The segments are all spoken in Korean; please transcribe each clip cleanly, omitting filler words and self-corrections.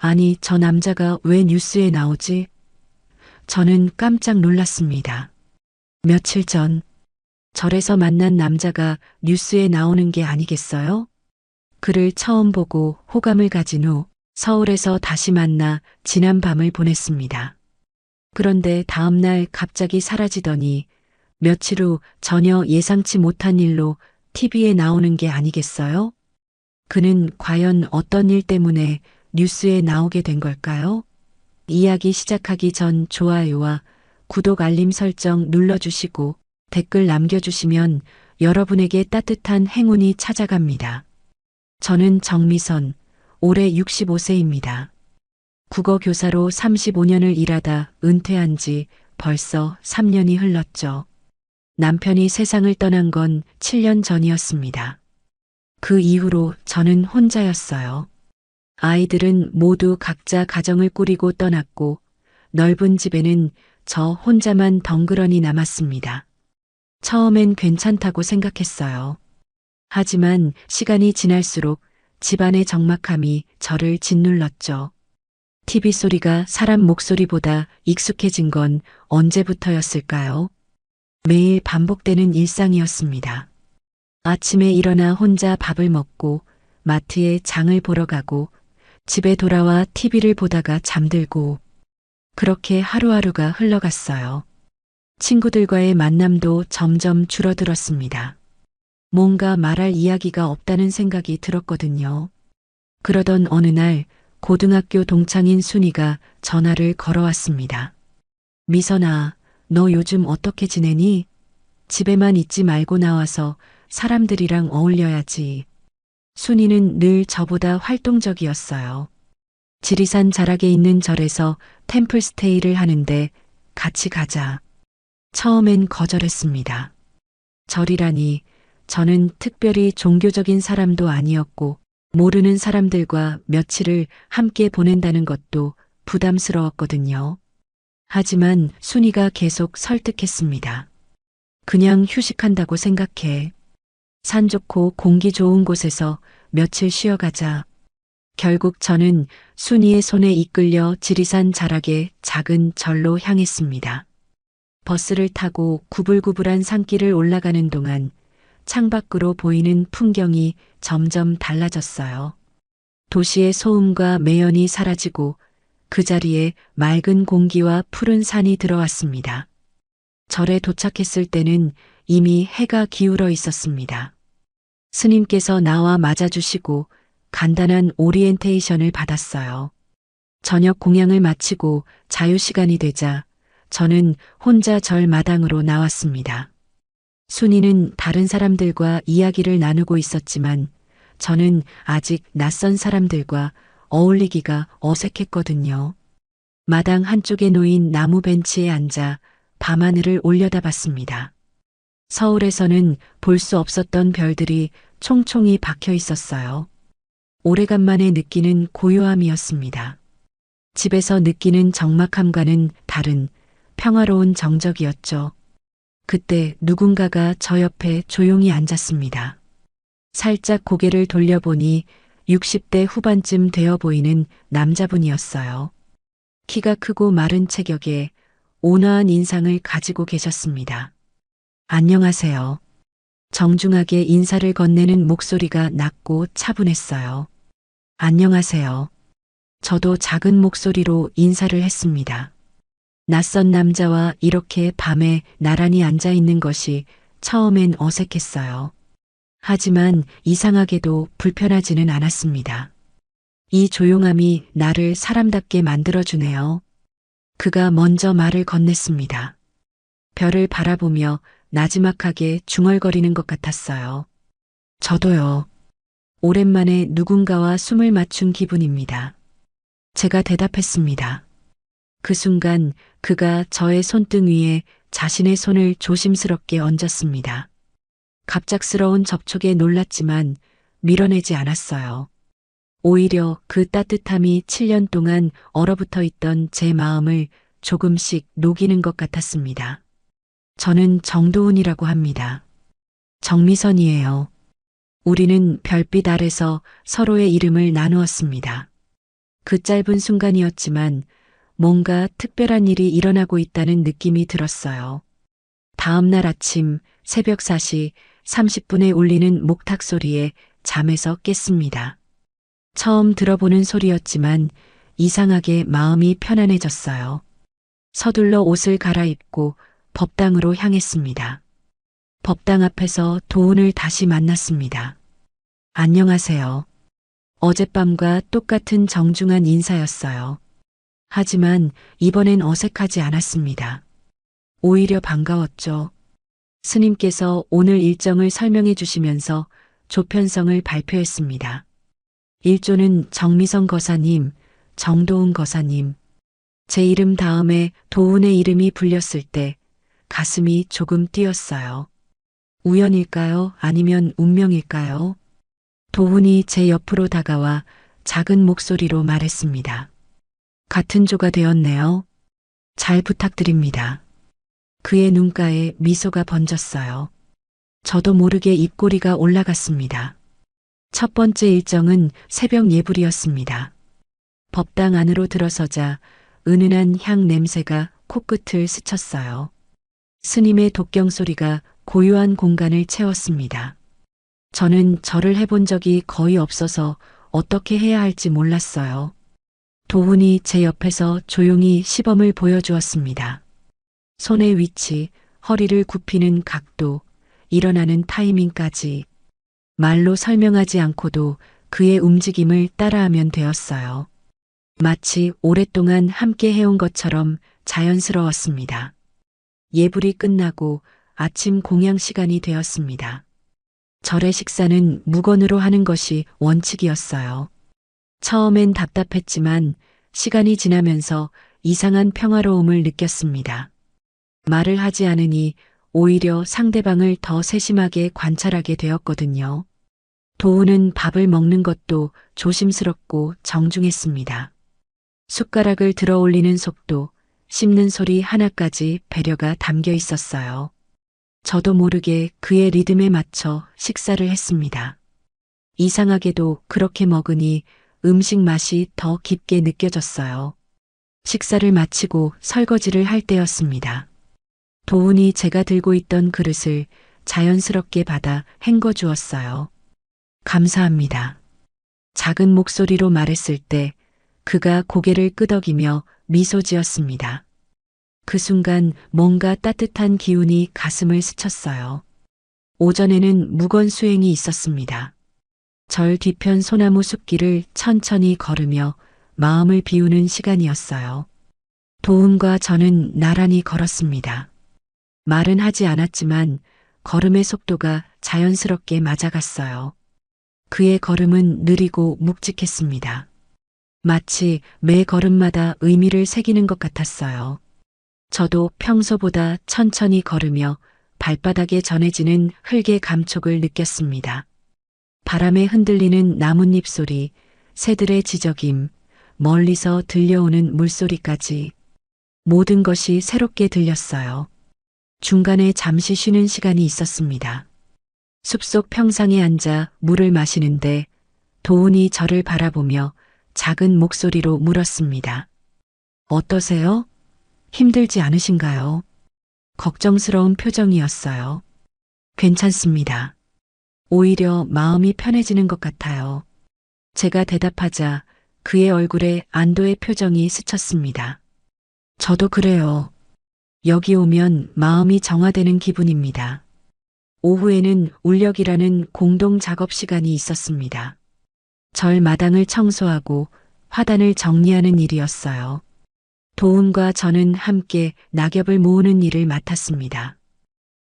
아니, 저 남자가 왜 뉴스에 나오지? 저는 깜짝 놀랐습니다. 며칠 전 절에서 만난 남자가 뉴스에 나오는 게 아니겠어요? 그를 처음 보고 호감을 가진 후 서울에서 다시 만나 지난 밤을 보냈습니다. 그런데 다음날 갑자기 사라지더니 며칠 후 전혀 예상치 못한 일로 TV에 나오는 게 아니겠어요? 그는 과연 어떤 일 때문에 뉴스에 나오게 된 걸까요? 이야기 시작하기 전 좋아요와 구독 알림 설정 눌러주시고 댓글 남겨주시면 여러분에게 따뜻한 행운이 찾아갑니다. 저는 정미선, 올해 65세입니다. 국어 교사로 35년을 일하다 은퇴한 지 벌써 3년이 흘렀죠. 남편이 세상을 떠난 건 7년 전이었습니다. 그 이후로 저는 혼자였어요. 아이들은 모두 각자 가정을 꾸리고 떠났고 넓은 집에는 저 혼자만 덩그러니 남았습니다. 처음엔 괜찮다고 생각했어요. 하지만 시간이 지날수록 집안의 적막함이 저를 짓눌렀죠. TV 소리가 사람 목소리보다 익숙해진 건 언제부터였을까요? 매일 반복되는 일상이었습니다. 아침에 일어나 혼자 밥을 먹고 마트에 장을 보러 가고 집에 돌아와 TV를 보다가 잠들고 그렇게 하루하루가 흘러갔어요. 친구들과의 만남도 점점 줄어들었습니다. 뭔가 말할 이야기가 없다는 생각이 들었거든요. 그러던 어느 날 고등학교 동창인 순이가 전화를 걸어왔습니다. 미선아, 너 요즘 어떻게 지내니? 집에만 있지 말고 나와서 사람들이랑 어울려야지. 순이는 늘 저보다 활동적이었어요. 지리산 자락에 있는 절에서 템플스테이를 하는데 같이 가자. 처음엔 거절했습니다. 절이라니 저는 특별히 종교적인 사람도 아니었고 모르는 사람들과 며칠을 함께 보낸다는 것도 부담스러웠거든요. 하지만 순이가 계속 설득했습니다. 그냥 휴식한다고 생각해. 산 좋고 공기 좋은 곳에서 며칠 쉬어가자. 결국 저는 순이의 손에 이끌려 지리산 자락의 작은 절로 향했습니다. 버스를 타고 구불구불한 산길을 올라가는 동안 창밖으로 보이는 풍경이 점점 달라졌어요. 도시의 소음과 매연이 사라지고 그 자리에 맑은 공기와 푸른 산이 들어왔습니다. 절에 도착했을 때는 이미 해가 기울어 있었습니다. 스님께서 나와 맞아주시고 간단한 오리엔테이션을 받았어요. 저녁 공양을 마치고 자유시간이 되자 저는 혼자 절 마당으로 나왔습니다. 순이는 다른 사람들과 이야기를 나누고 있었지만 저는 아직 낯선 사람들과 어울리기가 어색했거든요. 마당 한쪽에 놓인 나무 벤치에 앉아 밤하늘을 올려다봤습니다. 서울에서는 볼 수 없었던 별들이 총총히 박혀 있었어요. 오래간만에 느끼는 고요함이었습니다. 집에서 느끼는 적막함과는 다른 평화로운 정적이었죠. 그때 누군가가 저 옆에 조용히 앉았습니다. 살짝 고개를 돌려보니 60대 후반쯤 되어 보이는 남자분이었어요. 키가 크고 마른 체격에 온화한 인상을 가지고 계셨습니다. 안녕하세요. 정중하게 인사를 건네는 목소리가 낮고 차분했어요. 안녕하세요. 저도 작은 목소리로 인사를 했습니다. 낯선 남자와 이렇게 밤에 나란히 앉아 있는 것이 처음엔 어색했어요. 하지만 이상하게도 불편하지는 않았습니다. 이 조용함이 나를 사람답게 만들어주네요. 그가 먼저 말을 건넸습니다. 별을 바라보며 나지막하게 중얼거리는 것 같았어요. 저도요. 오랜만에 누군가와 숨을 맞춘 기분입니다. 제가 대답했습니다. 그 순간 그가 저의 손등 위에 자신의 손을 조심스럽게 얹었습니다. 갑작스러운 접촉에 놀랐지만 밀어내지 않았어요. 오히려 그 따뜻함이 7년 동안 얼어붙어 있던 제 마음을 조금씩 녹이는 것 같았습니다. 저는 정도훈이라고 합니다. 정미선이에요. 우리는 별빛 아래서 서로의 이름을 나누었습니다. 그 짧은 순간이었지만 뭔가 특별한 일이 일어나고 있다는 느낌이 들었어요. 다음 날 아침 새벽 4시 30분에 울리는 목탁 소리에 잠에서 깼습니다. 처음 들어보는 소리였지만 이상하게 마음이 편안해졌어요. 서둘러 옷을 갈아입고 법당으로 향했습니다. 법당 앞에서 도훈을 다시 만났습니다. 안녕하세요. 어젯밤과 똑같은 정중한 인사였어요. 하지만 이번엔 어색하지 않았습니다. 오히려 반가웠죠. 스님께서 오늘 일정을 설명해 주시면서 조편성을 발표했습니다. 1조는 정미성 거사님, 정도훈 거사님. 제 이름 다음에 도훈의 이름이 불렸을 때 가슴이 조금 뛰었어요. 우연일까요? 아니면 운명일까요? 도훈이 제 옆으로 다가와 작은 목소리로 말했습니다. 같은 조가 되었네요. 잘 부탁드립니다. 그의 눈가에 미소가 번졌어요. 저도 모르게 입꼬리가 올라갔습니다. 첫 번째 일정은 새벽 예불이었습니다. 법당 안으로 들어서자 은은한 향 냄새가 코끝을 스쳤어요. 스님의 독경 소리가 고요한 공간을 채웠습니다. 저는 절을 해본 적이 거의 없어서 어떻게 해야 할지 몰랐어요. 도훈이 제 옆에서 조용히 시범을 보여주었습니다. 손의 위치, 허리를 굽히는 각도, 일어나는 타이밍까지 말로 설명하지 않고도 그의 움직임을 따라하면 되었어요. 마치 오랫동안 함께 해온 것처럼 자연스러웠습니다. 예불이 끝나고 아침 공양 시간이 되었습니다. 절의 식사는 무건으로 하는 것이 원칙이었어요. 처음엔 답답했지만 시간이 지나면서 이상한 평화로움을 느꼈습니다. 말을 하지 않으니 오히려 상대방을 더 세심하게 관찰하게 되었거든요. 도훈은 밥을 먹는 것도 조심스럽고 정중했습니다. 숟가락을 들어 올리는 속도, 씹는 소리 하나까지 배려가 담겨 있었어요. 저도 모르게 그의 리듬에 맞춰 식사를 했습니다. 이상하게도 그렇게 먹으니 음식 맛이 더 깊게 느껴졌어요. 식사를 마치고 설거지를 할 때였습니다. 도훈이 제가 들고 있던 그릇을 자연스럽게 받아 헹궈 주었어요. 감사합니다. 작은 목소리로 말했을 때 그가 고개를 끄덕이며 미소 지었습니다. 그 순간 뭔가 따뜻한 기운이 가슴을 스쳤어요. 오전에는 무건 수행이 있었습니다. 절 뒤편 소나무 숲길을 천천히 걸으며 마음을 비우는 시간이었어요. 도훈과 저는 나란히 걸었습니다. 말은 하지 않았지만 걸음의 속도가 자연스럽게 맞아갔어요. 그의 걸음은 느리고 묵직했습니다. 마치 매 걸음마다 의미를 새기는 것 같았어요. 저도 평소보다 천천히 걸으며 발바닥에 전해지는 흙의 감촉을 느꼈습니다. 바람에 흔들리는 나뭇잎 소리, 새들의 지저김, 멀리서 들려오는 물소리까지 모든 것이 새롭게 들렸어요. 중간에 잠시 쉬는 시간이 있었습니다. 숲속 평상에 앉아 물을 마시는데 도훈이 저를 바라보며 작은 목소리로 물었습니다. 어떠세요? 힘들지 않으신가요? 걱정스러운 표정이었어요. 괜찮습니다. 오히려 마음이 편해지는 것 같아요. 제가 대답하자 그의 얼굴에 안도의 표정이 스쳤습니다. 저도 그래요. 여기 오면 마음이 정화되는 기분입니다. 오후에는 울력이라는 공동 작업 시간이 있었습니다. 절 마당을 청소하고 화단을 정리하는 일이었어요. 도훈과 저는 함께 낙엽을 모으는 일을 맡았습니다.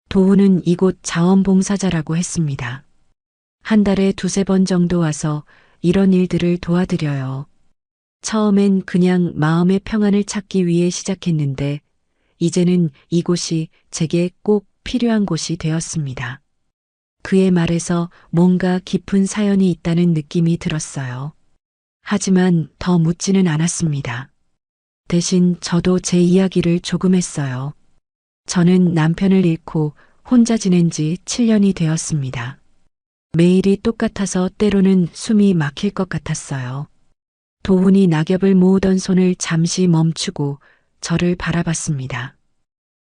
도훈은 이곳 자원봉사자라고 했습니다. 한 달에 두세 번 정도 와서 이런 일들을 도와드려요. 처음엔 그냥 마음의 평안을 찾기 위해 시작했는데 이제는 이곳이 제게 꼭 필요한 곳이 되었습니다. 그의 말에서 뭔가 깊은 사연이 있다는 느낌이 들었어요. 하지만 더 묻지는 않았습니다. 대신 저도 제 이야기를 조금 했어요. 저는 남편을 잃고 혼자 지낸 지 7년이 되었습니다. 매일이 똑같아서 때로는 숨이 막힐 것 같았어요. 도훈이 낙엽을 모으던 손을 잠시 멈추고 저를 바라봤습니다.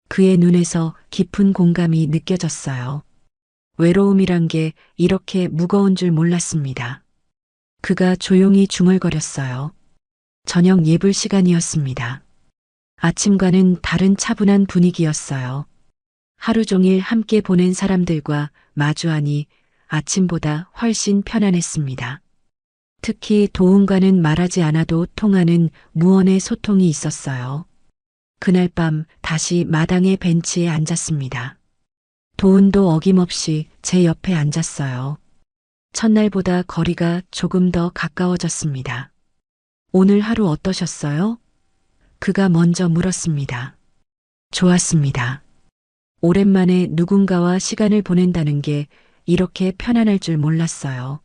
그의 눈에서 깊은 공감이 느껴졌어요. 외로움이란 게 이렇게 무거운 줄 몰랐습니다. 그가 조용히 중얼거렸어요. 저녁 예불 시간이었습니다. 아침과는 다른 차분한 분위기였어요. 하루 종일 함께 보낸 사람들과 마주하니 아침보다 훨씬 편안했습니다. 특히 도훈과는 말하지 않아도 통하는 무언의 소통이 있었어요. 그날 밤 다시 마당의 벤치에 앉았습니다. 도훈도 어김없이 제 옆에 앉았어요. 첫날보다 거리가 조금 더 가까워졌습니다. 오늘 하루 어떠셨어요? 그가 먼저 물었습니다. 좋았습니다. 오랜만에 누군가와 시간을 보낸다는 게 이렇게 편안할 줄 몰랐어요.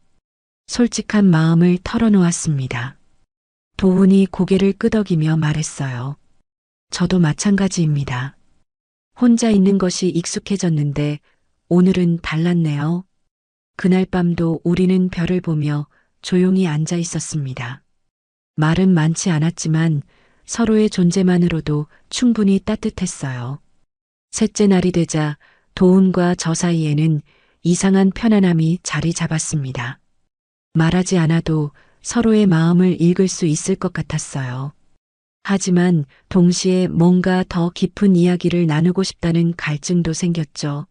솔직한 마음을 털어놓았습니다. 도훈이 고개를 끄덕이며 말했어요. 저도 마찬가지입니다. 혼자 있는 것이 익숙해졌는데 오늘은 달랐네요. 그날 밤도 우리는 별을 보며 조용히 앉아 있었습니다. 말은 많지 않았지만 서로의 존재만으로도 충분히 따뜻했어요. 셋째 날이 되자 도훈과 저 사이에는 이상한 편안함이 자리 잡았습니다. 말하지 않아도 서로의 마음을 읽을 수 있을 것 같았어요. 하지만 동시에 뭔가 더 깊은 이야기를 나누고 싶다는 갈증도 생겼죠.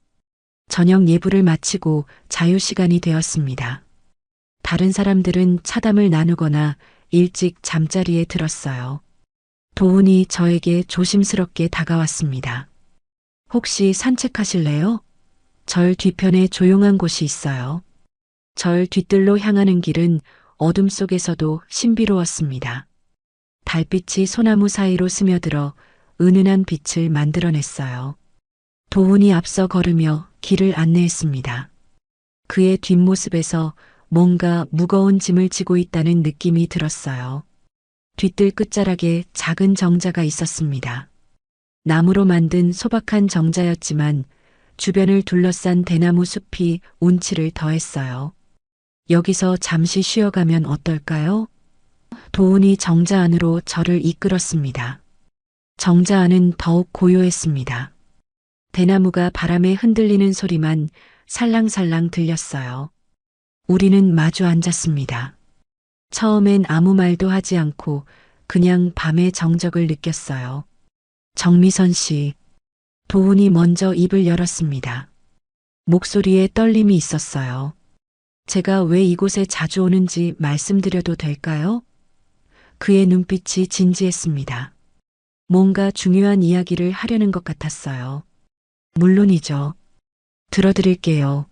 저녁 예불을 마치고 자유시간이 되었습니다. 다른 사람들은 차담을 나누거나 일찍 잠자리에 들었어요. 도훈이 저에게 조심스럽게 다가왔습니다. 혹시 산책하실래요? 절 뒤편에 조용한 곳이 있어요. 절 뒤뜰로 향하는 길은 어둠 속에서도 신비로웠습니다. 달빛이 소나무 사이로 스며들어 은은한 빛을 만들어냈어요. 도훈이 앞서 걸으며 길을 안내했습니다. 그의 뒷모습에서 뭔가 무거운 짐을 지고 있다는 느낌이 들었어요. 뒤뜰 끝자락에 작은 정자가 있었습니다. 나무로 만든 소박한 정자였지만 주변을 둘러싼 대나무 숲이 운치를 더했어요. 여기서 잠시 쉬어가면 어떨까요? 도훈이 정자 안으로 저를 이끌었습니다. 정자 안은 더욱 고요했습니다. 대나무가 바람에 흔들리는 소리만 살랑살랑 들렸어요. 우리는 마주 앉았습니다. 처음엔 아무 말도 하지 않고 그냥 밤의 정적을 느꼈어요. 정미선 씨, 도훈이 먼저 입을 열었습니다. 목소리에 떨림이 있었어요. 제가 왜 이곳에 자주 오는지 말씀드려도 될까요? 그의 눈빛이 진지했습니다. 뭔가 중요한 이야기를 하려는 것 같았어요. 물론이죠. 들어드릴게요.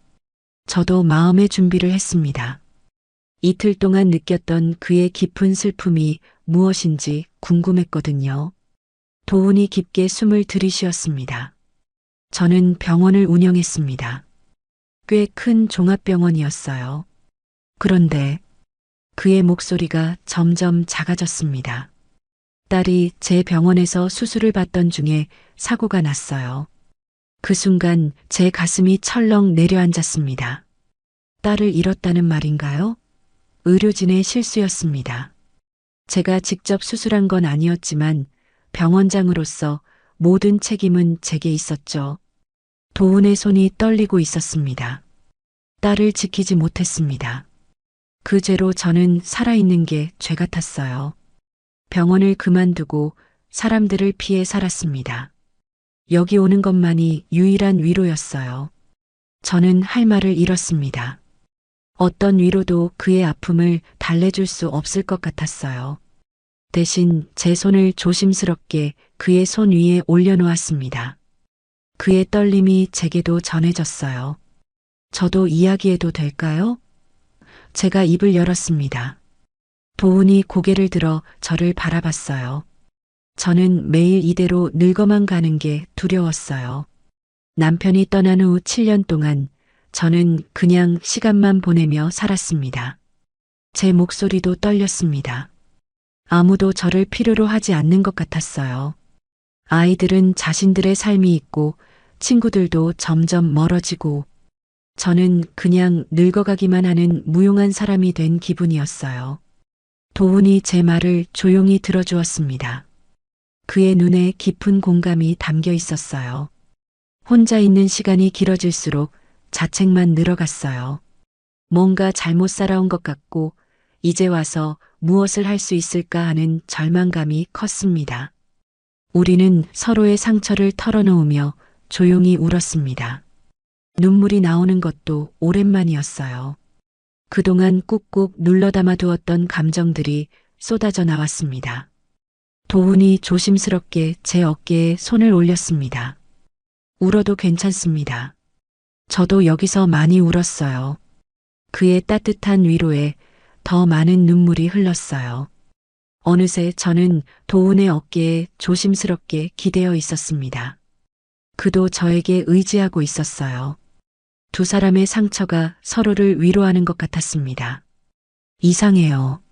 저도 마음의 준비를 했습니다. 이틀 동안 느꼈던 그의 깊은 슬픔이 무엇인지 궁금했거든요. 도훈이 깊게 숨을 들이쉬었습니다. 저는 병원을 운영했습니다. 꽤 큰 종합병원이었어요. 그런데 그의 목소리가 점점 작아졌습니다. 딸이 제 병원에서 수술을 받던 중에 사고가 났어요. 그 순간 제 가슴이 철렁 내려앉았습니다. 딸을 잃었다는 말인가요? 의료진의 실수였습니다. 제가 직접 수술한 건 아니었지만 병원장으로서 모든 책임은 제게 있었죠. 도훈의 손이 떨리고 있었습니다. 딸을 지키지 못했습니다. 그 죄로 저는 살아있는 게 죄 같았어요. 병원을 그만두고 사람들을 피해 살았습니다. 여기 오는 것만이 유일한 위로였어요. 저는 할 말을 잃었습니다. 어떤 위로도 그의 아픔을 달래줄 수 없을 것 같았어요. 대신 제 손을 조심스럽게 그의 손 위에 올려놓았습니다. 그의 떨림이 제게도 전해졌어요. 저도 이야기해도 될까요? 제가 입을 열었습니다. 도훈이 고개를 들어 저를 바라봤어요. 저는 매일 이대로 늙어만 가는 게 두려웠어요. 남편이 떠난 후 7년 동안 저는 그냥 시간만 보내며 살았습니다. 제 목소리도 떨렸습니다. 아무도 저를 필요로 하지 않는 것 같았어요. 아이들은 자신들의 삶이 있고 친구들도 점점 멀어지고 저는 그냥 늙어가기만 하는 무용한 사람이 된 기분이었어요. 도훈이 제 말을 조용히 들어주었습니다. 그의 눈에 깊은 공감이 담겨 있었어요. 혼자 있는 시간이 길어질수록 자책만 늘어갔어요. 뭔가 잘못 살아온 것 같고 이제 와서 무엇을 할 수 있을까 하는 절망감이 컸습니다. 우리는 서로의 상처를 털어놓으며 조용히 울었습니다. 눈물이 나오는 것도 오랜만이었어요. 그동안 꾹꾹 눌러담아 두었던 감정들이 쏟아져 나왔습니다. 도훈이 조심스럽게 제 어깨에 손을 올렸습니다. 울어도 괜찮습니다. 저도 여기서 많이 울었어요. 그의 따뜻한 위로에 더 많은 눈물이 흘렀어요. 어느새 저는 도훈의 어깨에 조심스럽게 기대어 있었습니다. 그도 저에게 의지하고 있었어요. 두 사람의 상처가 서로를 위로하는 것 같았습니다. 이상해요.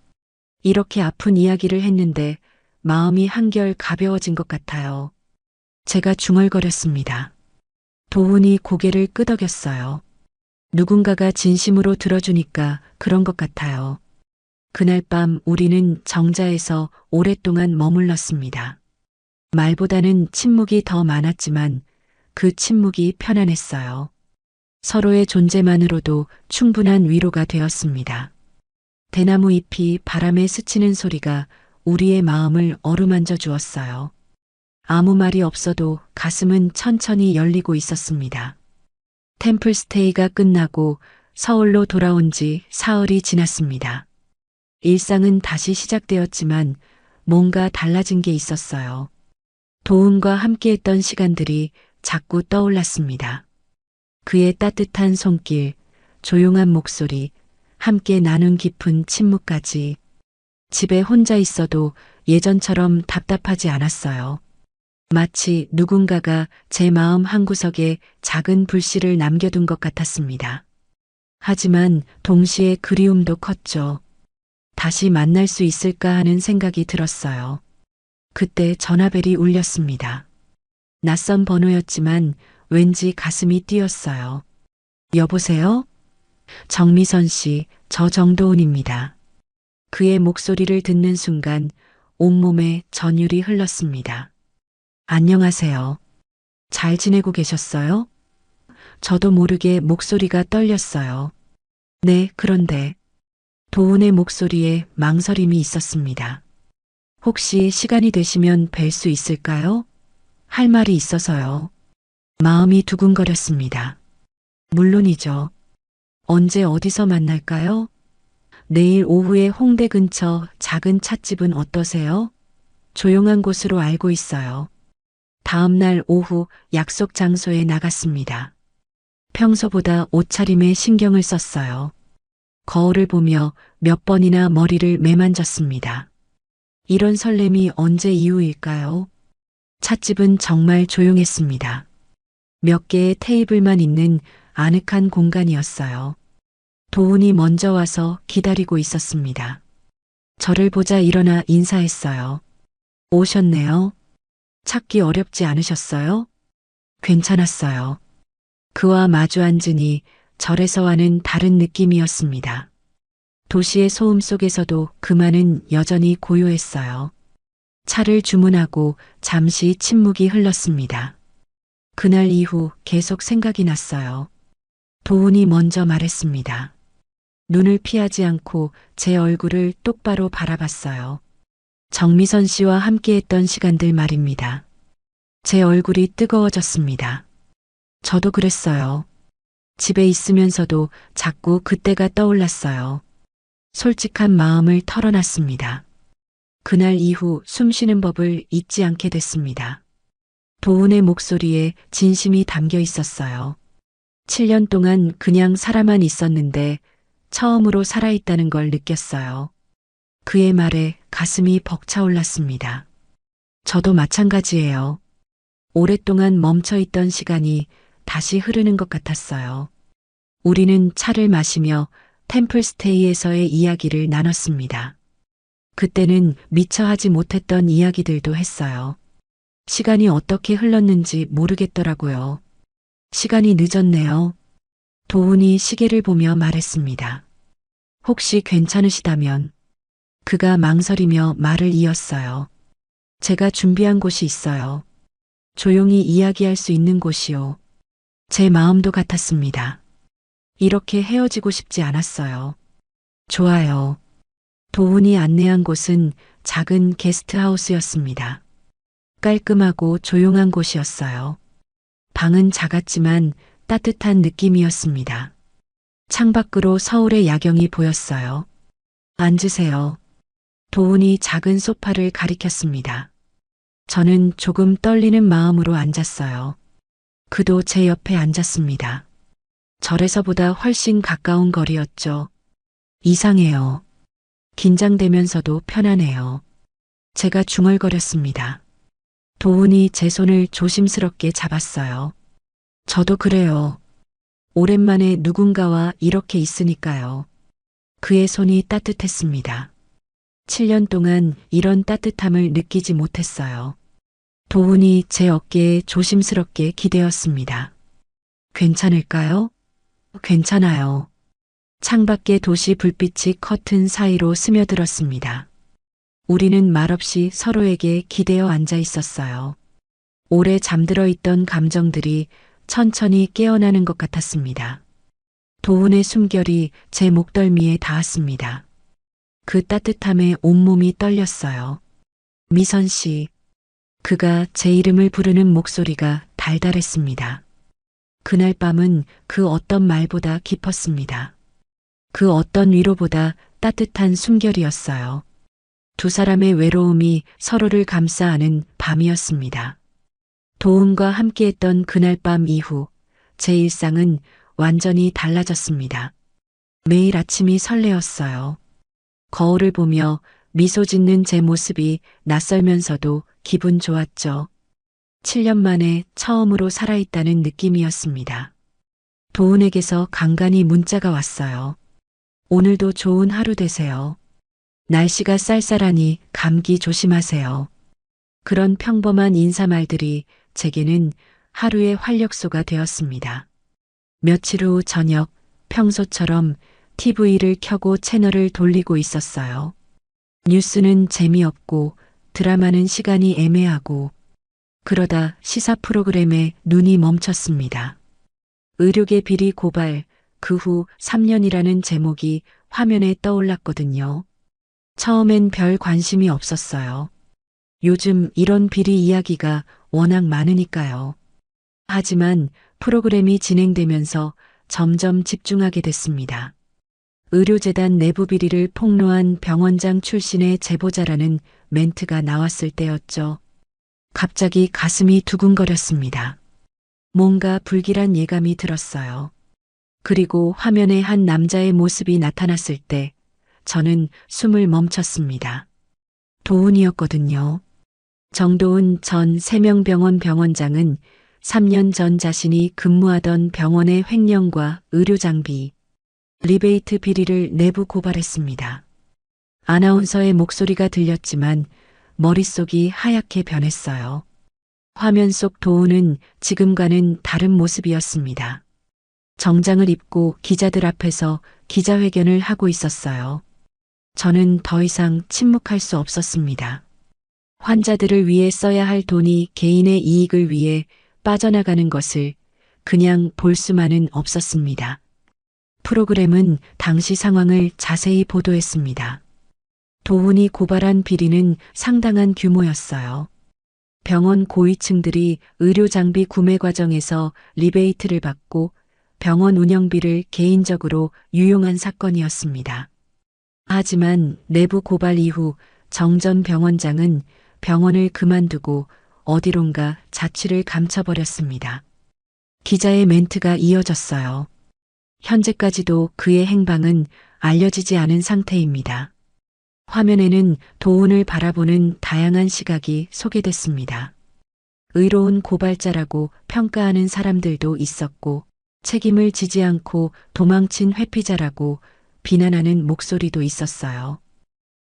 이렇게 아픈 이야기를 했는데 마음이 한결 가벼워진 것 같아요. 제가 중얼거렸습니다. 도훈이 고개를 끄덕였어요. 누군가가 진심으로 들어주니까 그런 것 같아요. 그날 밤 우리는 정자에서 오랫동안 머물렀습니다. 말보다는 침묵이 더 많았지만 그 침묵이 편안했어요. 서로의 존재만으로도 충분한 위로가 되었습니다. 대나무 잎이 바람에 스치는 소리가 우리의 마음을 어루만져 주었어요. 아무 말이 없어도 가슴은 천천히 열리고 있었습니다. 템플스테이가 끝나고 서울로 돌아온 지 사흘이 지났습니다. 일상은 다시 시작되었지만 뭔가 달라진 게 있었어요. 도훈과 함께했던 시간들이 자꾸 떠올랐습니다. 그의 따뜻한 손길, 조용한 목소리, 함께 나눈 깊은 침묵까지. 집에 혼자 있어도 예전처럼 답답하지 않았어요. 마치 누군가가 제 마음 한구석에 작은 불씨를 남겨둔 것 같았습니다. 하지만 동시에 그리움도 컸죠. 다시 만날 수 있을까 하는 생각이 들었어요. 그때 전화벨이 울렸습니다. 낯선 번호였지만 왠지 가슴이 뛰었어요. 여보세요? 정미선 씨, 저 정도훈입니다. 그의 목소리를 듣는 순간 온몸에 전율이 흘렀습니다. 안녕하세요. 잘 지내고 계셨어요? 저도 모르게 목소리가 떨렸어요. 네, 그런데 도훈의 목소리에 망설임이 있었습니다. 혹시 시간이 되시면 뵐 수 있을까요? 할 말이 있어서요. 마음이 두근거렸습니다. 물론이죠. 언제 어디서 만날까요? 내일 오후에 홍대 근처 작은 찻집은 어떠세요? 조용한 곳으로 알고 있어요. 다음 날 오후 약속 장소에 나갔습니다. 평소보다 옷차림에 신경을 썼어요. 거울을 보며 몇 번이나 머리를 매만졌습니다. 이런 설렘이 언제 이후일까요? 찻집은 정말 조용했습니다. 몇 개의 테이블만 있는 아늑한 공간이었어요. 도훈이 먼저 와서 기다리고 있었습니다. 저를 보자 일어나 인사했어요. 오셨네요. 찾기 어렵지 않으셨어요? 괜찮았어요. 그와 마주 앉으니 절에서와는 다른 느낌이었습니다. 도시의 소음 속에서도 그만은 여전히 고요했어요. 차를 주문하고 잠시 침묵이 흘렀습니다. 그날 이후 계속 생각이 났어요. 도훈이 먼저 말했습니다. 눈을 피하지 않고 제 얼굴을 똑바로 바라봤어요. 정미선 씨와 함께했던 시간들 말입니다. 제 얼굴이 뜨거워졌습니다. 저도 그랬어요. 집에 있으면서도 자꾸 그때가 떠올랐어요. 솔직한 마음을 털어놨습니다. 그날 이후 숨쉬는 법을 잊지 않게 됐습니다. 도훈의 목소리에 진심이 담겨 있었어요. 7년 동안 그냥 살아만 있었는데 처음으로 살아있다는 걸 느꼈어요. 그의 말에 가슴이 벅차올랐습니다. 저도 마찬가지예요. 오랫동안 멈춰있던 시간이 다시 흐르는 것 같았어요. 우리는 차를 마시며 템플스테이에서의 이야기를 나눴습니다. 그때는 미처 하지 못했던 이야기들도 했어요. 시간이 어떻게 흘렀는지 모르겠더라고요. 시간이 늦었네요. 도훈이 시계를 보며 말했습니다. 혹시 괜찮으시다면 그가 망설이며 말을 이었어요. 제가 준비한 곳이 있어요. 조용히 이야기할 수 있는 곳이요. 제 마음도 같았습니다. 이렇게 헤어지고 싶지 않았어요. 좋아요. 도훈이 안내한 곳은 작은 게스트하우스였습니다. 깔끔하고 조용한 곳이었어요. 방은 작았지만 따뜻한 느낌이었습니다. 창밖으로 서울의 야경이 보였어요. 앉으세요. 도훈이 작은 소파를 가리켰습니다. 저는 조금 떨리는 마음으로 앉았어요. 그도 제 옆에 앉았습니다. 절에서보다 훨씬 가까운 거리였죠. 이상해요. 긴장되면서도 편안해요. 제가 중얼거렸습니다. 도훈이 제 손을 조심스럽게 잡았어요. 저도 그래요. 오랜만에 누군가와 이렇게 있으니까요. 그의 손이 따뜻했습니다. 7년 동안 이런 따뜻함을 느끼지 못했어요. 도훈이 제 어깨에 조심스럽게 기대었습니다. 괜찮을까요? 괜찮아요. 창밖의 도시 불빛이 커튼 사이로 스며들었습니다. 우리는 말없이 서로에게 기대어 앉아 있었어요. 오래 잠들어 있던 감정들이 천천히 깨어나는 것 같았습니다. 도훈의 숨결이 제 목덜미에 닿았습니다. 그 따뜻함에 온몸이 떨렸어요. 미선 씨. 그가 제 이름을 부르는 목소리가 달달했습니다. 그날 밤은 그 어떤 말보다 깊었습니다. 그 어떤 위로보다 따뜻한 숨결이었어요. 두 사람의 외로움이 서로를 감싸 안은 밤이었습니다. 도훈과 함께했던 그날 밤 이후 제 일상은 완전히 달라졌습니다. 매일 아침이 설레었어요. 거울을 보며 미소 짓는 제 모습이 낯설면서도 기분 좋았죠. 7년 만에 처음으로 살아있다는 느낌이었습니다. 도훈에게서 간간히 문자가 왔어요. 오늘도 좋은 하루 되세요. 날씨가 쌀쌀하니 감기 조심하세요. 그런 평범한 인사말들이 제게는 하루의 활력소가 되었습니다. 며칠 후 저녁, 평소처럼 TV를 켜고 채널을 돌리고 있었어요. 뉴스는 재미없고 드라마는 시간이 애매하고 그러다 시사 프로그램에 눈이 멈췄습니다. 의료계 비리 고발, 그 후 3년이라는 제목이 화면에 떠올랐거든요. 처음엔 별 관심이 없었어요. 요즘 이런 비리 이야기가 워낙 많으니까요. 하지만 프로그램이 진행되면서 점점 집중하게 됐습니다. 의료재단 내부 비리를 폭로한 병원장 출신의 제보자라는 멘트가 나왔을 때였죠. 갑자기 가슴이 두근거렸습니다. 뭔가 불길한 예감이 들었어요. 그리고 화면에 한 남자의 모습이 나타났을 때 저는 숨을 멈췄습니다. 도훈이었거든요. 정도훈 전 세명병원 병원장은 3년 전 자신이 근무하던 병원의 횡령과 의료장비, 리베이트 비리를 내부 고발했습니다. 아나운서의 목소리가 들렸지만 머릿속이 하얗게 변했어요. 화면 속 도훈은 지금과는 다른 모습이었습니다. 정장을 입고 기자들 앞에서 기자회견을 하고 있었어요. 저는 더 이상 침묵할 수 없었습니다. 환자들을 위해 써야 할 돈이 개인의 이익을 위해 빠져나가는 것을 그냥 볼 수만은 없었습니다. 프로그램은 당시 상황을 자세히 보도했습니다. 도훈이 고발한 비리는 상당한 규모였어요. 병원 고위층들이 의료장비 구매 과정에서 리베이트를 받고 병원 운영비를 개인적으로 유용한 사건이었습니다. 하지만 내부 고발 이후 정 전 병원장은 병원을 그만두고 어디론가 자취를 감춰버렸습니다. 기자의 멘트가 이어졌어요. 현재까지도 그의 행방은 알려지지 않은 상태입니다. 화면에는 도훈을 바라보는 다양한 시각이 소개됐습니다. 의로운 고발자라고 평가하는 사람들도 있었고, 책임을 지지 않고 도망친 회피자라고 비난하는 목소리도 있었어요.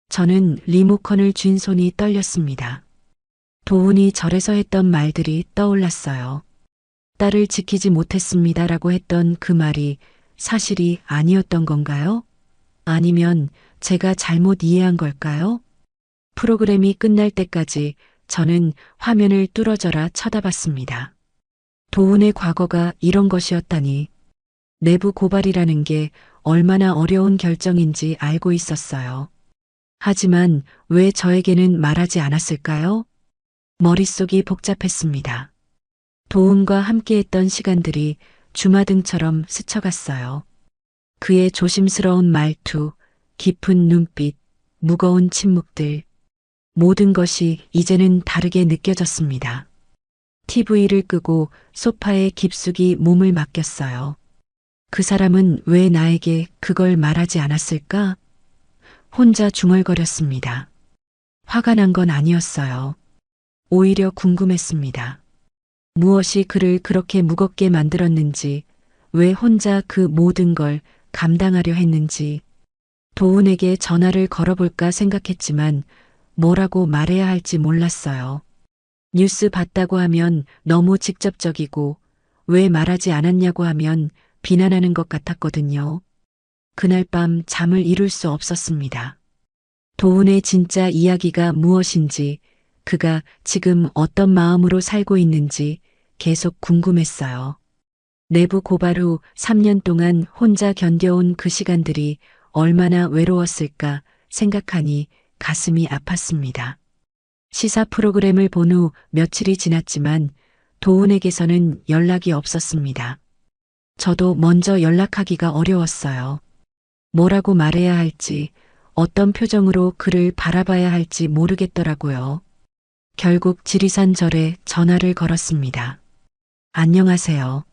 저는 리모컨을 쥔 손이 떨렸습니다. 도훈이 절에서 했던 말들이 떠올랐어요. 딸을 지키지 못했습니다라고 했던 그 말이 사실이 아니었던 건가요? 아니면 제가 잘못 이해한 걸까요? 프로그램이 끝날 때까지 저는 화면을 뚫어져라 쳐다봤습니다. 도훈의 과거가 이런 것이었다니. 내부 고발이라는 게 얼마나 어려운 결정인지 알고 있었어요. 하지만 왜 저에게는 말하지 않았을까요? 머릿속이 복잡했습니다. 도훈과 함께했던 시간들이 주마등처럼 스쳐갔어요. 그의 조심스러운 말투, 깊은 눈빛, 무거운 침묵들, 모든 것이 이제는 다르게 느껴졌습니다. TV를 끄고 소파에 깊숙이 몸을 맡겼어요. 그 사람은 왜 나에게 그걸 말하지 않았을까? 혼자 중얼거렸습니다. 화가 난 건 아니었어요. 오히려 궁금했습니다. 무엇이 그를 그렇게 무겁게 만들었는지, 왜 혼자 그 모든 걸 감당하려 했는지. 도훈에게 전화를 걸어볼까 생각했지만 뭐라고 말해야 할지 몰랐어요. 뉴스 봤다고 하면 너무 직접적이고 왜 말하지 않았냐고 하면 비난하는 것 같았거든요. 그날 밤 잠을 이룰 수 없었습니다. 도훈의 진짜 이야기가 무엇인지, 그가 지금 어떤 마음으로 살고 있는지 계속 궁금했어요. 내부 고발 후 3년 동안 혼자 견뎌온 그 시간들이 얼마나 외로웠을까 생각하니 가슴이 아팠습니다. 시사 프로그램을 본 후 며칠이 지났지만 도훈에게서는 연락이 없었습니다. 저도 먼저 연락하기가 어려웠어요. 뭐라고 말해야 할지, 어떤 표정으로 그를 바라봐야 할지 모르겠더라고요. 결국 지리산 절에 전화를 걸었습니다. 안녕하세요.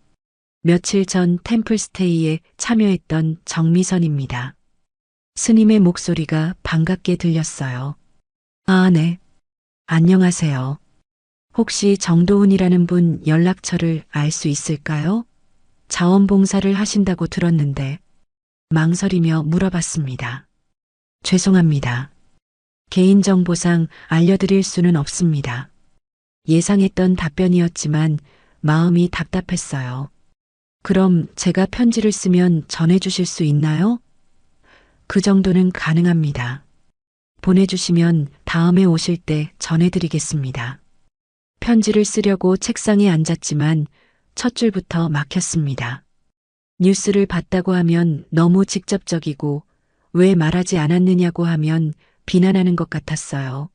며칠 전 템플스테이에 참여했던 정미선입니다. 스님의 목소리가 반갑게 들렸어요. 아, 네. 안녕하세요. 혹시 정도훈이라는 분 연락처를 알 수 있을까요? 자원봉사를 하신다고 들었는데 망설이며 물어봤습니다. 죄송합니다. 개인정보상 알려드릴 수는 없습니다. 예상했던 답변이었지만 마음이 답답했어요. 그럼 제가 편지를 쓰면 전해주실 수 있나요? 그 정도는 가능합니다. 보내주시면 다음에 오실 때 전해드리겠습니다. 편지를 쓰려고 책상에 앉았지만 첫 줄부터 막혔습니다. 뉴스를 봤다고 하면 너무 직접적이고 왜 말하지 않았느냐고 하면 비난하는 것 같았어요.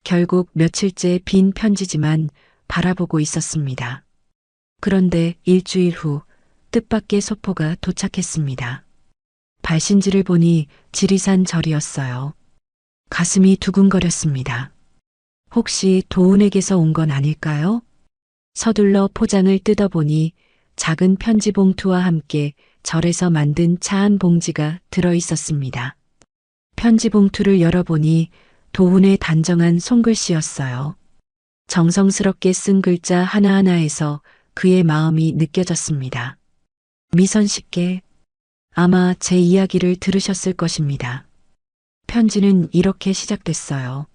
결국 며칠째 빈 편지지만 바라보고 있었습니다. 그런데 일주일 후 뜻밖의 소포가 도착했습니다. 발신지를 보니 지리산 절이었어요. 가슴이 두근거렸습니다. 혹시 도훈에게서 온 건 아닐까요? 서둘러 포장을 뜯어보니 작은 편지 봉투와 함께 절에서 만든 차 한 봉지가 들어 있었습니다. 편지 봉투를 열어보니 도훈의 단정한 손글씨였어요. 정성스럽게 쓴 글자 하나하나에서 그의 마음이 느껴졌습니다. 미선 씨께 아마 제 이야기를 들으셨을 것입니다. 편지는 이렇게 시작됐어요.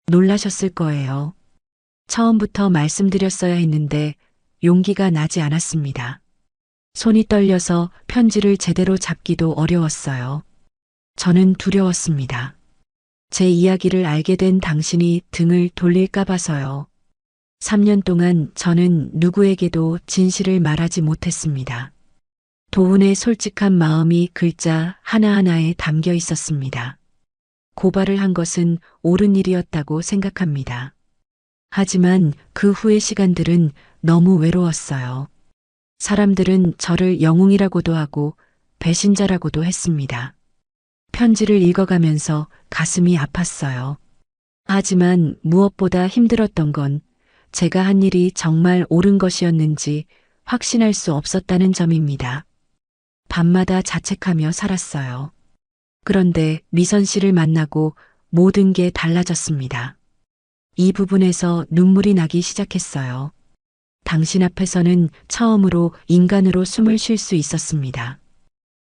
놀라셨을 거예요. 처음부터 말씀드렸어야 했는데 용기가 나지 않았습니다. 손이 떨려서 편지를 제대로 잡기도 어려웠어요. 저는 두려웠습니다. 제 이야기를 알게 된 당신이 등을 돌릴까 봐서요. 3년 동안 저는 누구에게도 진실을 말하지 못했습니다. 도훈의 솔직한 마음이 글자 하나하나에 담겨 있었습니다. 고발을 한 것은 옳은 일이었다고 생각합니다. 하지만 그 후의 시간들은 너무 외로웠어요. 사람들은 저를 영웅이라고도 하고 배신자라고도 했습니다. 편지를 읽어가면서 가슴이 아팠어요. 하지만 무엇보다 힘들었던 건 제가 한 일이 정말 옳은 것이었는지 확신할 수 없었다는 점입니다. 밤마다 자책하며 살았어요. 그런데 미선 씨를 만나고 모든 게 달라졌습니다. 이 부분에서 눈물이 나기 시작했어요. 당신 앞에서는 처음으로 인간으로 숨을 쉴 수 있었습니다.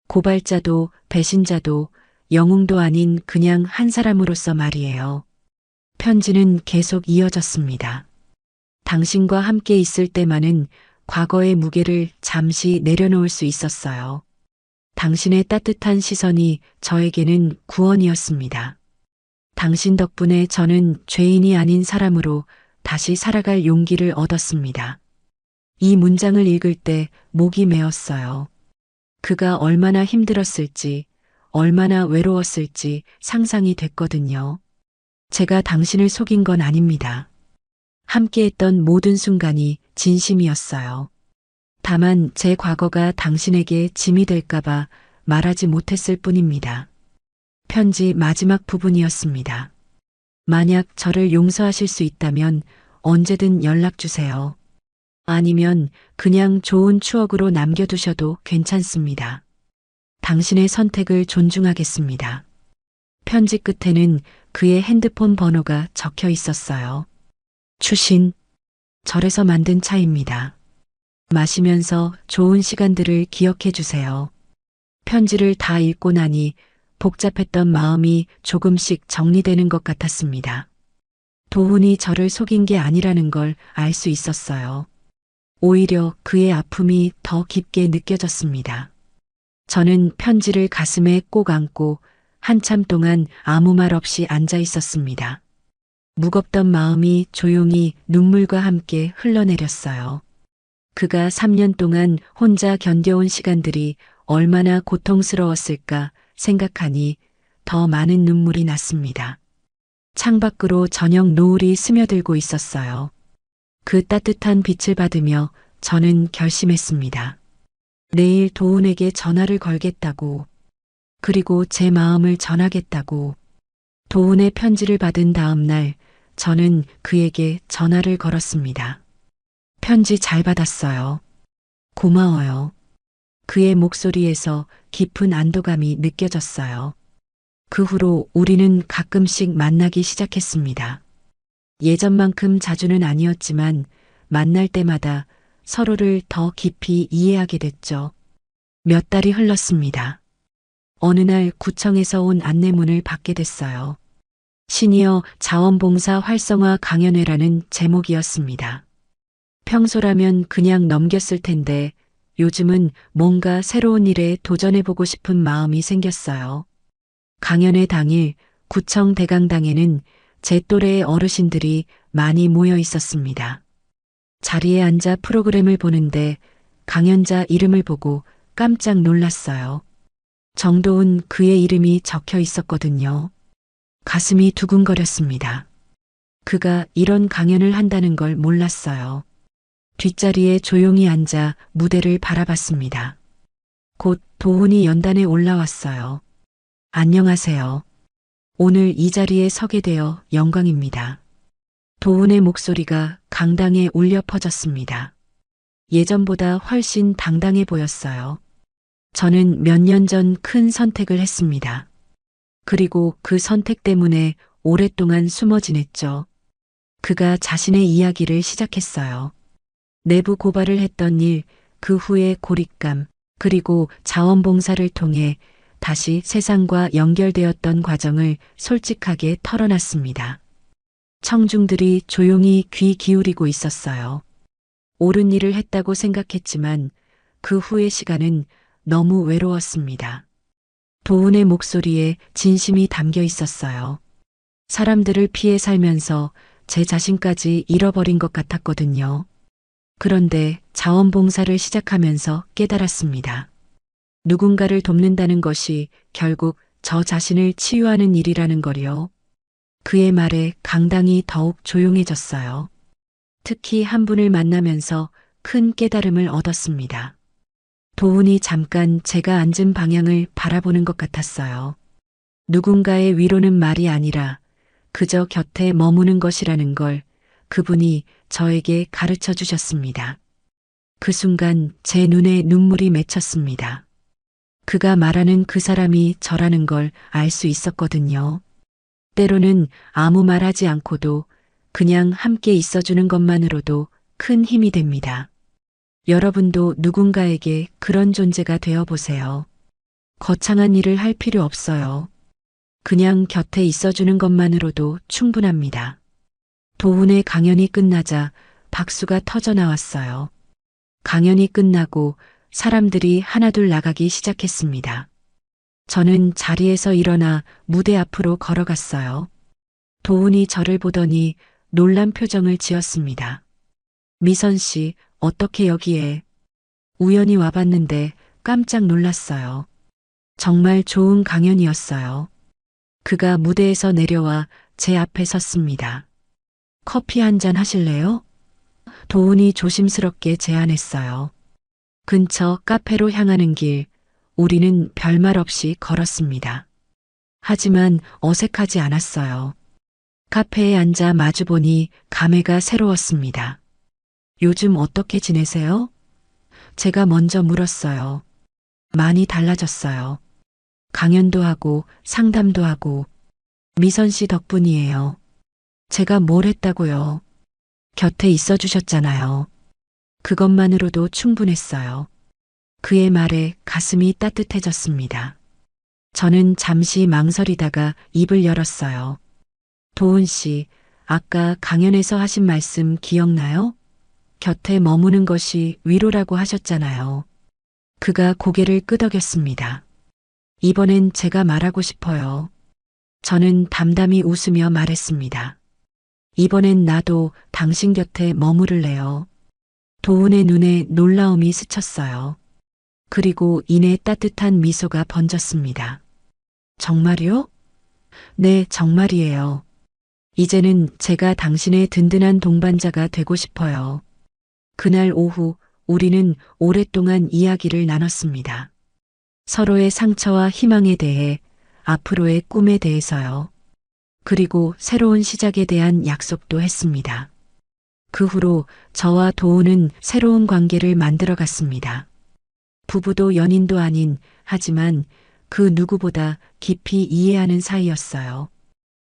고발자도 배신자도 영웅도 아닌 그냥 한 사람으로서 말이에요. 편지는 계속 이어졌습니다. 당신과 함께 있을 때만은 과거의 무게를 잠시 내려놓을 수 있었어요. 당신의 따뜻한 시선이 저에게는 구원이었습니다. 당신 덕분에 저는 죄인이 아닌 사람으로 다시 살아갈 용기를 얻었습니다. 이 문장을 읽을 때 목이 메었어요. 그가 얼마나 힘들었을지, 얼마나 외로웠을지 상상이 됐거든요. 제가 당신을 속인 건 아닙니다. 함께했던 모든 순간이 진심이었어요. 다만 제 과거가 당신에게 짐이 될까봐 말하지 못했을 뿐입니다. 편지 마지막 부분이었습니다. 만약 저를 용서하실 수 있다면 언제든 연락 주세요. 아니면 그냥 좋은 추억으로 남겨두셔도 괜찮습니다. 당신의 선택을 존중하겠습니다. 편지 끝에는 그의 핸드폰 번호가 적혀 있었어요. 추신, 절에서 만든 차입니다. 마시면서 좋은 시간들을 기억해 주세요. 편지를 다 읽고 나니 복잡했던 마음이 조금씩 정리되는 것 같았습니다. 도훈이 저를 속인 게 아니라는 걸 알 수 있었어요. 오히려 그의 아픔이 더 깊게 느껴졌습니다. 저는 편지를 가슴에 꼭 안고 한참 동안 아무 말 없이 앉아 있었습니다. 무겁던 마음이 조용히 눈물과 함께 흘러내렸어요. 그가 3년 동안 혼자 견뎌온 시간들이 얼마나 고통스러웠을까 생각하니 더 많은 눈물이 났습니다. 창밖으로 저녁 노을이 스며들고 있었어요. 그 따뜻한 빛을 받으며 저는 결심했습니다. 내일 도훈에게 전화를 걸겠다고, 그리고 제 마음을 전하겠다고. 도훈의 편지를 받은 다음 날 저는 그에게 전화를 걸었습니다. 편지 잘 받았어요. 고마워요. 그의 목소리에서 깊은 안도감이 느껴졌어요. 그 후로 우리는 가끔씩 만나기 시작했습니다. 예전만큼 자주는 아니었지만 만날 때마다 서로를 더 깊이 이해하게 됐죠. 몇 달이 흘렀습니다. 어느 날 구청에서 온 안내문을 받게 됐어요. 시니어 자원봉사 활성화 강연회라는 제목이었습니다. 평소라면 그냥 넘겼을 텐데 요즘은 뭔가 새로운 일에 도전해보고 싶은 마음이 생겼어요. 강연회 당일 구청 대강당에는 제 또래의 어르신들이 많이 모여 있었습니다. 자리에 앉아 프로그램을 보는데 강연자 이름을 보고 깜짝 놀랐어요. 정도훈 그의 이름이 적혀 있었거든요. 가슴이 두근거렸습니다. 그가 이런 강연을 한다는 걸 몰랐어요. 뒷자리에 조용히 앉아 무대를 바라봤습니다. 곧 도훈이 연단에 올라왔어요. 안녕하세요. 오늘 이 자리에 서게 되어 영광입니다. 도훈의 목소리가 강당에 울려 퍼졌습니다. 예전보다 훨씬 당당해 보였어요. 저는 몇 년 전 큰 선택을 했습니다. 그리고 그 선택 때문에 오랫동안 숨어 지냈죠. 그가 자신의 이야기를 시작했어요. 내부 고발을 했던 일, 그 후의 고립감, 그리고 자원봉사를 통해 다시 세상과 연결되었던 과정을 솔직하게 털어놨습니다. 청중들이 조용히 귀 기울이고 있었어요. 옳은 일을 했다고 생각했지만 그 후의 시간은 너무 외로웠습니다. 도훈의 목소리에 진심이 담겨 있었어요. 사람들을 피해 살면서 제 자신까지 잃어버린 것 같았거든요. 그런데 자원봉사를 시작하면서 깨달았습니다. 누군가를 돕는다는 것이 결국 저 자신을 치유하는 일이라는 거요. 그의 말에 강당이 더욱 조용해졌어요. 특히 한 분을 만나면서 큰 깨달음을 얻었습니다. 도훈이 잠깐 제가 앉은 방향을 바라보는 것 같았어요. 누군가의 위로는 말이 아니라 그저 곁에 머무는 것이라는 걸 그분이 저에게 가르쳐 주셨습니다. 그 순간 제 눈에 눈물이 맺혔습니다. 그가 말하는 그 사람이 저라는 걸 알 수 있었거든요. 때로는 아무 말하지 않고도 그냥 함께 있어주는 것만으로도 큰 힘이 됩니다. 여러분도 누군가에게 그런 존재가 되어 보세요. 거창한 일을 할 필요 없어요. 그냥 곁에 있어주는 것만으로도 충분합니다. 도훈의 강연이 끝나자 박수가 터져 나왔어요. 강연이 끝나고 사람들이 하나둘 나가기 시작했습니다. 저는 자리에서 일어나 무대 앞으로 걸어갔어요. 도훈이 저를 보더니 놀란 표정을 지었습니다. 미선 씨, 어떻게 여기에? 우연히 와봤는데 깜짝 놀랐어요. 정말 좋은 강연이었어요. 그가 무대에서 내려와 제 앞에 섰습니다. 커피 한 잔 하실래요? 도훈이 조심스럽게 제안했어요. 근처 카페로 향하는 길, 우리는 별말 없이 걸었습니다. 하지만 어색하지 않았어요. 카페에 앉아 마주보니 감회가 새로웠습니다. 요즘 어떻게 지내세요? 제가 먼저 물었어요. 많이 달라졌어요. 강연도 하고 상담도 하고 미선 씨 덕분이에요. 제가 뭘 했다고요? 곁에 있어 주셨잖아요. 그것만으로도 충분했어요. 그의 말에 가슴이 따뜻해졌습니다. 저는 잠시 망설이다가 입을 열었어요. 도훈 씨, 아까 강연에서 하신 말씀 기억나요? 곁에 머무는 것이 위로라고 하셨잖아요. 그가 고개를 끄덕였습니다. 이번엔 제가 말하고 싶어요. 저는 담담히 웃으며 말했습니다. 이번엔 나도 당신 곁에 머무를래요. 도훈의 눈에 놀라움이 스쳤어요. 그리고 이내 따뜻한 미소가 번졌습니다. 정말요? 네, 정말이에요. 이제는 제가 당신의 든든한 동반자가 되고 싶어요. 그날 오후 우리는 오랫동안 이야기를 나눴습니다. 서로의 상처와 희망에 대해, 앞으로의 꿈에 대해서요. 그리고 새로운 시작에 대한 약속도 했습니다. 그 후로 저와 도훈은 새로운 관계를 만들어 갔습니다. 부부도 연인도 아닌, 하지만 그 누구보다 깊이 이해하는 사이였어요.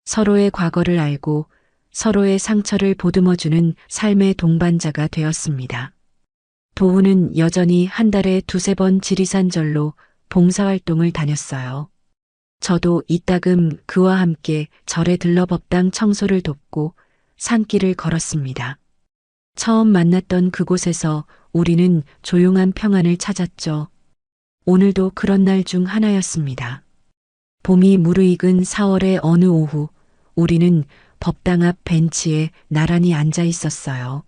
서로의 과거를 알고 서로의 상처를 보듬어주는 삶의 동반자가 되었습니다. 도훈은 여전히 한 달에 두세 번 지리산절로 봉사활동을 다녔어요. 저도 이따금 그와 함께 절에 들러 법당 청소를 돕고 산길을 걸었습니다. 처음 만났던 그곳에서 우리는 조용한 평안을 찾았죠. 오늘도 그런 날 중 하나였습니다. 봄이 무르익은 4월의 어느 오후, 우리는 법당 앞 벤치에 나란히 앉아 있었어요.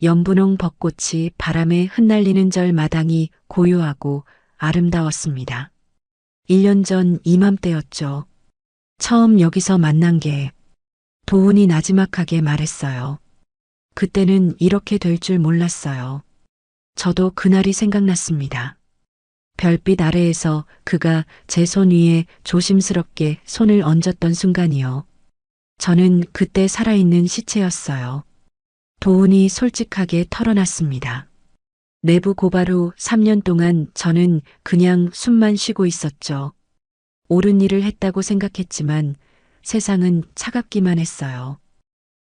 연분홍 벚꽃이 바람에 흩날리는 절 마당이 고요하고 아름다웠습니다. 1년 전 이맘때였죠. 처음 여기서 만난 게 도훈이 나지막하게 말했어요. 그때는 이렇게 될 줄 몰랐어요. 저도 그날이 생각났습니다. 별빛 아래에서 그가 제 손 위에 조심스럽게 손을 얹었던 순간이요. 저는 그때 살아있는 시체였어요. 도훈이 솔직하게 털어놨습니다. 내부 고발 후 3년 동안 저는 그냥 숨만 쉬고 있었죠. 옳은 일을 했다고 생각했지만 세상은 차갑기만 했어요.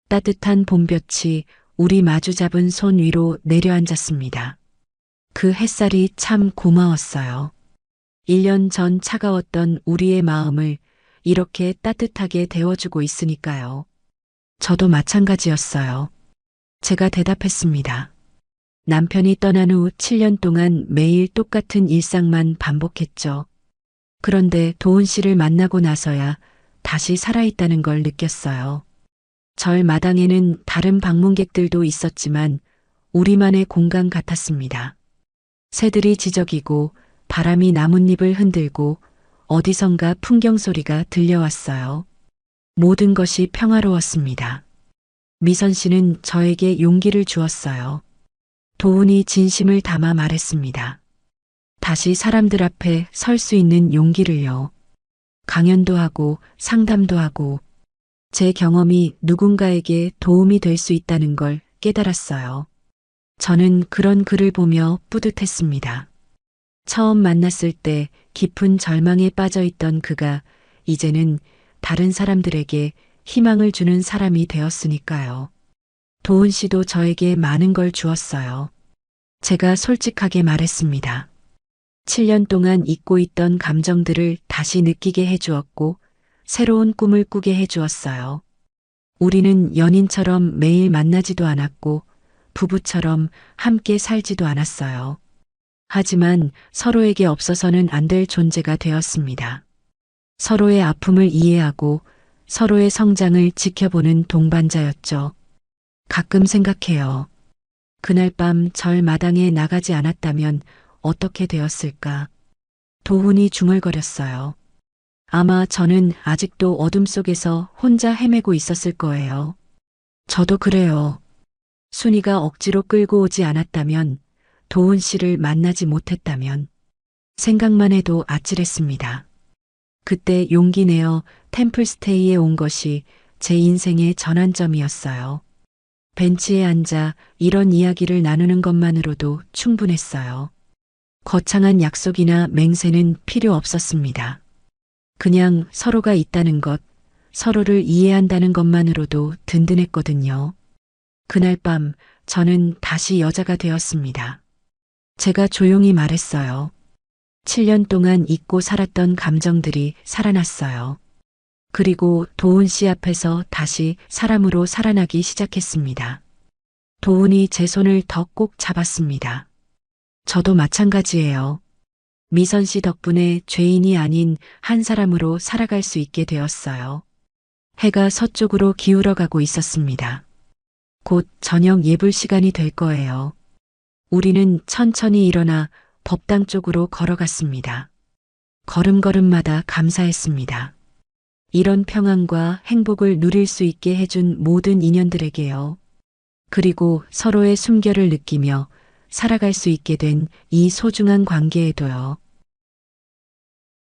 따뜻한 봄볕이 우리 마주 잡은 손 위로 내려앉았습니다. 그 햇살이 참 고마웠어요. 1년 전 차가웠던 우리의 마음을 이렇게 따뜻하게 데워주고 있으니까요. 저도 마찬가지였어요. 제가 대답했습니다. 남편이 떠난 후 7년 동안 매일 똑같은 일상만 반복했죠. 그런데 도훈 씨를 만나고 나서야 다시 살아있다는 걸 느꼈어요. 절 마당에는 다른 방문객들도 있었지만 우리만의 공간 같았습니다. 새들이 지저귀고 바람이 나뭇잎을 흔들고 어디선가 풍경 소리가 들려왔어요. 모든 것이 평화로웠습니다. 미선 씨는 저에게 용기를 주었어요. 도훈이 진심을 담아 말했습니다. 다시 사람들 앞에 설 수 있는 용기를요. 강연도 하고 상담도 하고 제 경험이 누군가에게 도움이 될 수 있다는 걸 깨달았어요. 저는 그런 글을 보며 뿌듯했습니다. 처음 만났을 때 깊은 절망에 빠져 있던 그가 이제는 다른 사람들에게 희망을 주는 사람이 되었으니까요. 도훈 씨도 저에게 많은 걸 주었어요. 제가 솔직하게 말했습니다. 7년 동안 잊고 있던 감정들을 다시 느끼게 해주었고 새로운 꿈을 꾸게 해주었어요. 우리는 연인처럼 매일 만나지도 않았고 부부처럼 함께 살지도 않았어요. 하지만 서로에게 없어서는 안 될 존재가 되었습니다. 서로의 아픔을 이해하고 서로의 성장을 지켜보는 동반자였죠. 가끔 생각해요. 그날 밤 절 마당에 나가지 않았다면 어떻게 되었을까? 도훈이 중얼거렸어요. 아마 저는 아직도 어둠 속에서 혼자 헤매고 있었을 거예요. 저도 그래요. 순이가 억지로 끌고 오지 않았다면, 도훈 씨를 만나지 못했다면, 생각만 해도 아찔했습니다. 그때 용기 내어 템플스테이에 온 것이 제 인생의 전환점이었어요. 벤치에 앉아 이런 이야기를 나누는 것만으로도 충분했어요. 거창한 약속이나 맹세는 필요 없었습니다. 그냥 서로가 있다는 것, 서로를 이해한다는 것만으로도 든든했거든요. 그날 밤 저는 다시 여자가 되었습니다. 제가 조용히 말했어요. 7년 동안 잊고 살았던 감정들이 살아났어요. 그리고 도훈 씨 앞에서 다시 사람으로 살아나기 시작했습니다. 도훈이 제 손을 더 꼭 잡았습니다. 저도 마찬가지예요. 미선 씨 덕분에 죄인이 아닌 한 사람으로 살아갈 수 있게 되었어요. 해가 서쪽으로 기울어가고 있었습니다. 곧 저녁 예불 시간이 될 거예요. 우리는 천천히 일어나 법당 쪽으로 걸어갔습니다. 걸음걸음마다 감사했습니다. 이런 평안과 행복을 누릴 수 있게 해준 모든 인연들에게요. 그리고 서로의 숨결을 느끼며 살아갈 수 있게 된 이 소중한 관계에도요.